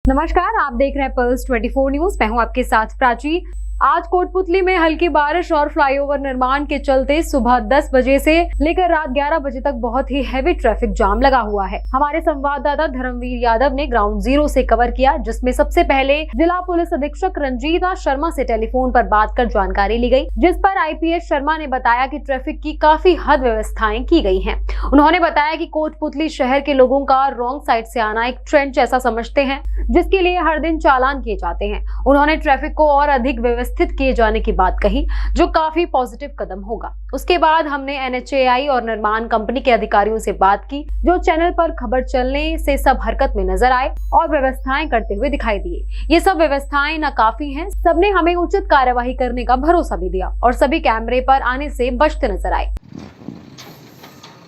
नमस्कार, आप देख रहे हैं पल्स 24 न्यूज। मैं हूं आपके साथ प्राची। आज कोटपुतली में हल्की बारिश और फ्लाईओवर निर्माण के चलते सुबह 10 बजे से लेकर रात 11 बजे तक बहुत ही हैवी ट्रैफिक जाम लगा हुआ है। हमारे संवाददाता धर्मवीर यादव ने ग्राउंड जीरो से कवर किया, जिसमें सबसे पहले जिला पुलिस अधीक्षक रंजीता शर्मा से टेलीफोन पर बात कर जानकारी ली गई, जिस पर आईपीएस शर्मा ने बताया कि ट्रैफिक की काफी हद व्यवस्थाएं की गई हैं। उन्होंने बताया कि कोटपुतली शहर के लोगों का रॉन्ग साइड से आना एक ट्रेंड जैसा समझते हैं, जिसके लिए हर दिन चालान किए जाते हैं। उन्होंने ट्रैफिक को और अधिक व्यवस्थित किए जाने की बात कही, जो काफी पॉजिटिव कदम होगा। उसके बाद हमने एनएचएआई और निर्माण कंपनी के अधिकारियों से बात की, जो चैनल पर खबर चलने से सब हरकत में नजर आए और व्यवस्थाएं करते हुए दिखाई दिए। ये सब व्यवस्थाएं न काफी हैं, सबने हमें उचित कार्यवाही करने का भरोसा भी दिया और सभी कैमरे पर आने से बचते नजर आए।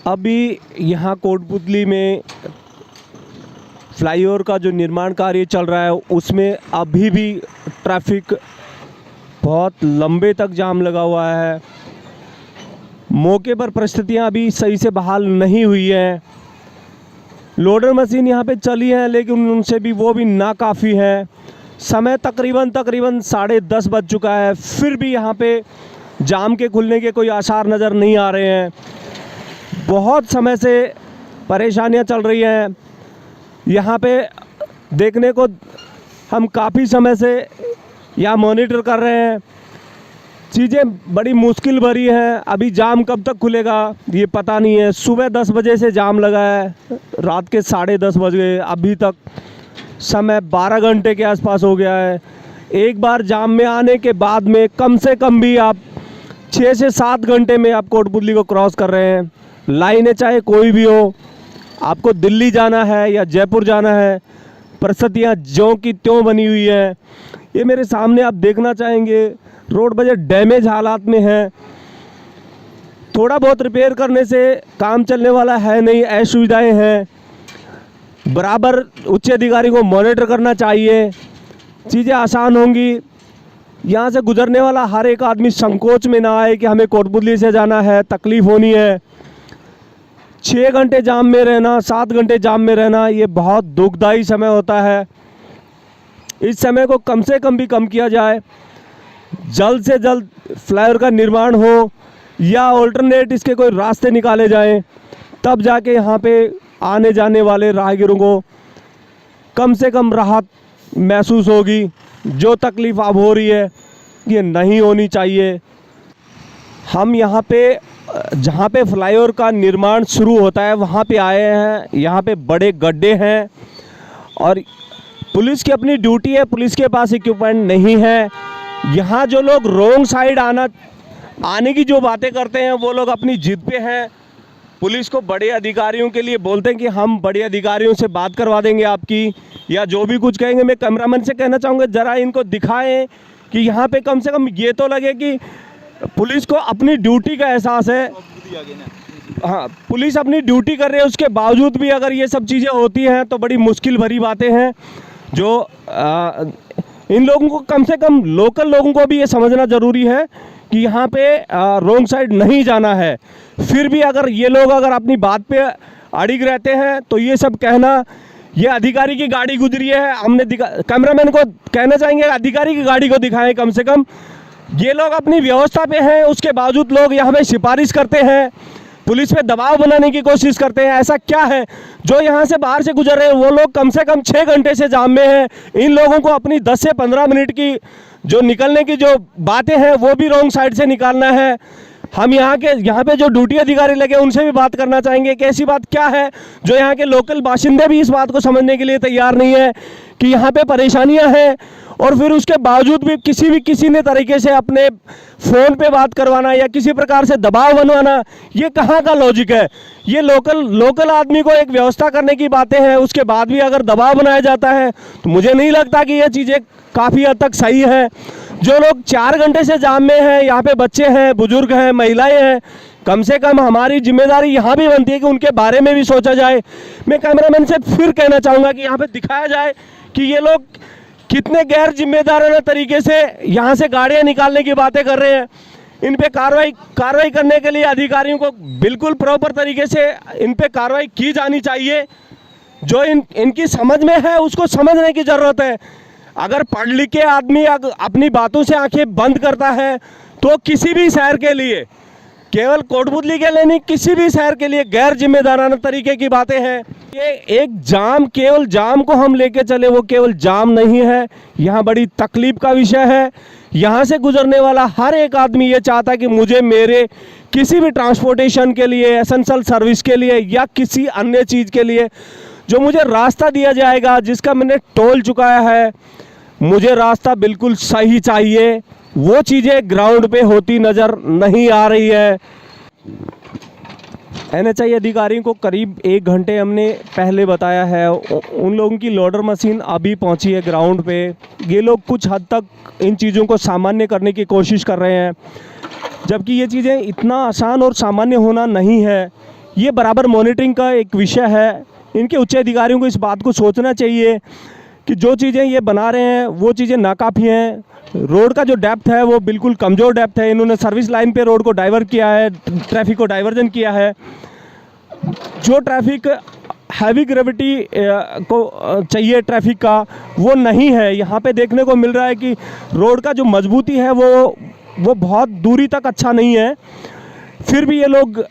अभी यहाँ कोटपुतली में फ्लाईओवर का जो निर्माण कार्य चल रहा है, उसमें अभी भी ट्रैफिक बहुत लंबे तक जाम लगा हुआ है। मौके पर परिस्थितियाँ अभी सही से बहाल नहीं हुई हैं। लोडर मशीन यहाँ पे चली है, लेकिन उनसे भी वो भी नाकाफ़ी है। समय तकरीबन 10:30 बज चुका है, फिर भी यहाँ पे जाम के खुलने के कोई आसार नज़र नहीं आ रहे हैं। बहुत समय से परेशानियाँ चल रही हैं। यहाँ पे देखने को हम काफ़ी समय से यहाँ मॉनिटर कर रहे हैं। चीज़ें बड़ी मुश्किल भरी हैं। अभी जाम कब तक खुलेगा ये पता नहीं है। सुबह 10 बजे से जाम लगा है, रात के 10:30 बज गए, अभी तक समय 12 घंटे के आसपास हो गया है। एक बार जाम में आने के बाद में कम से कम भी आप 6 से 7 घंटे में आप कोटपुतली को क्रॉस कर रहे हैं। लाइनें चाहे कोई भी हो, आपको दिल्ली जाना है या जयपुर जाना है, परिस्थितियाँ ज्यों की त्यों बनी हुई है। ये मेरे सामने आप देखना चाहेंगे, रोड बजट डैमेज हालात में है। थोड़ा बहुत रिपेयर करने से काम चलने वाला है नहीं, असुविधाएं हैं। बराबर उच्च अधिकारी को मॉनिटर करना चाहिए, चीज़ें आसान होंगी। यहाँ से गुजरने वाला हर एक आदमी संकोच में ना आए कि हमें कोटपुतली से जाना है, तकलीफ़ होनी है। 6 घंटे जाम में रहना, 7 घंटे जाम में रहना, ये बहुत दुखदायी समय होता है। इस समय को कम से कम भी कम किया जाए। जल्द से जल्द फ्लाईओवर का निर्माण हो या ऑल्टरनेट इसके कोई रास्ते निकाले जाएं, तब जाके यहाँ पे आने जाने वाले राहगीरों को कम से कम राहत महसूस होगी। जो तकलीफ़ अब हो रही है ये नहीं होनी चाहिए। हम यहाँ पे जहाँ पे फ्लाईओवर का निर्माण शुरू होता है वहाँ पे आए हैं। यहाँ पे बड़े गड्ढे हैं और पुलिस की अपनी ड्यूटी है, पुलिस के पास इक्विपमेंट नहीं है। यहाँ जो लोग रोंग साइड आने की जो बातें करते हैं, वो लोग अपनी जिद पे हैं। पुलिस को बड़े अधिकारियों के लिए बोलते हैं कि हम बड़े अधिकारियों से बात करवा देंगे आपकी, या जो भी कुछ कहेंगे। मैं कैमरामैन से कहना चाहूँगा, ज़रा इनको दिखाएं कि यहाँ पे कम से कम ये तो लगे कि पुलिस को अपनी ड्यूटी का एहसास है। हाँ, पुलिस अपनी ड्यूटी कर रही है, उसके बावजूद भी अगर ये सब चीज़ें होती हैं तो बड़ी मुश्किल भरी बातें हैं। जो इन लोगों को, कम से कम लोकल लोगों को भी ये समझना ज़रूरी है कि यहाँ पे रोंग साइड नहीं जाना है। फिर भी अगर ये लोग अगर अपनी बात पे अड़िग रहते हैं तो ये सब कहना, ये अधिकारी की गाड़ी गुजरी है, हमने कैमरामैन को कहना चाहेंगे अधिकारी की गाड़ी को दिखाएं कम से कम। ये लोग अपनी व्यवस्था पे हैं, उसके बावजूद लोग यहाँ पे सिफारिश करते हैं, पुलिस पे दबाव बनाने की कोशिश करते हैं। ऐसा क्या है जो यहाँ से बाहर से गुजर रहे हैं वो लोग कम से कम 6 घंटे से जाम में हैं। इन लोगों को अपनी 10 से 15 मिनट की जो निकलने की जो बातें हैं वो भी रॉन्ग साइड से निकालना है। हम यहाँ पे जो ड्यूटी अधिकारी लगे उनसे भी बात करना चाहेंगे कि ऐसी बात क्या है जो यहाँ के लोकल बाशिंदे भी इस बात को समझने के लिए तैयार नहीं है कि यहाँ पे परेशानियाँ हैं, और फिर उसके बावजूद भी किसी ने तरीके से अपने फ़ोन पे बात करवाना या किसी प्रकार से दबाव बनवाना, ये कहाँ का लॉजिक है। ये लोकल आदमी को एक व्यवस्था करने की बातें हैं, उसके बाद भी अगर दबाव बनाया जाता है तो मुझे नहीं लगता कि ये चीज़ें काफ़ी हद तक सही है। जो लोग 4 घंटे से जाम में हैं, यहाँ पे बच्चे हैं, बुजुर्ग हैं, महिलाएं हैं, कम से कम हमारी जिम्मेदारी यहाँ भी बनती है कि उनके बारे में भी सोचा जाए। मैं कैमरामैन से फिर कहना चाहूँगा कि यहाँ पे दिखाया जाए कि ये लोग कितने गैर जिम्मेदाराना तरीके से यहाँ से गाड़ियाँ निकालने की बातें कर रहे हैं। इन पे कार्रवाई करने के लिए अधिकारियों को बिल्कुल प्रॉपर तरीके से इन पे कार्रवाई की जानी चाहिए। जो इनकी समझ में है उसको समझने की ज़रूरत है। अगर पढ़ लिख के आदमी अपनी बातों से आंखें बंद करता है तो किसी भी शहर के लिए, केवल कोटपुतली के लिए नहीं, किसी भी शहर के लिए गैर जिम्मेदाराना तरीके की बातें हैं। ये एक जाम, केवल जाम को हम लेके चले, वो केवल जाम नहीं है, यहाँ बड़ी तकलीफ का विषय है। यहाँ से गुजरने वाला हर एक आदमी ये चाहता है कि मुझे मेरे किसी भी ट्रांसपोर्टेशन के लिए, एसेंशियल सर्विस के लिए या किसी अन्य चीज़ के लिए जो मुझे रास्ता दिया जाएगा, जिसका मैंने टोल चुकाया है, मुझे रास्ता बिल्कुल सही चाहिए। वो चीज़ें ग्राउंड पे होती नज़र नहीं आ रही है। NHAI अधिकारियों को करीब 1 घंटे हमने पहले बताया है, उन लोगों की लोडर मशीन अभी पहुंची है ग्राउंड पे। ये लोग कुछ हद तक इन चीज़ों को सामान्य करने की कोशिश कर रहे हैं, जबकि ये चीज़ें इतना आसान और सामान्य होना नहीं है। ये बराबर मॉनिटरिंग का एक विषय है। इनके उच्च अधिकारियों को इस बात को सोचना चाहिए कि जो चीज़ें ये बना रहे हैं वो चीज़ें नाकाफ़ी हैं। रोड का जो डेप्थ है वो बिल्कुल कमज़ोर डेप्थ है। इन्होंने सर्विस लाइन पे रोड को डाइवर्ट किया है, ट्रैफिक को डाइवर्जन किया है। जो ट्रैफिक हैवी ग्रेविटी को चाहिए ट्रैफिक का, वो नहीं है। यहाँ पे देखने को मिल रहा है कि रोड का जो मजबूती है वो बहुत दूरी तक अच्छा नहीं है। फिर भी ये लोग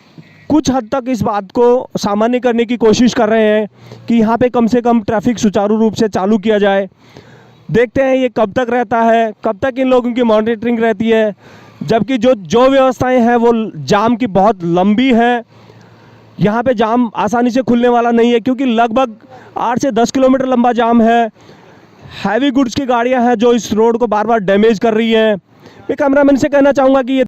कुछ हद तक इस बात को सामान्य करने की कोशिश कर रहे हैं कि यहाँ पे कम से कम ट्रैफिक सुचारू रूप से चालू किया जाए। देखते हैं ये कब तक रहता है, कब तक इन लोगों की मॉनिटरिंग रहती है, जबकि जो व्यवस्थाएं हैं वो जाम की बहुत लंबी है। यहाँ पे जाम आसानी से खुलने वाला नहीं है, क्योंकि लगभग 8 से 10 किलोमीटर लंबा जाम है। हैवी गुड्स की गाड़ियाँ हैं जो इस रोड को बार बार डैमेज कर रही हैं। मैं कैमरामैन से कहना चाहूँगा कि ये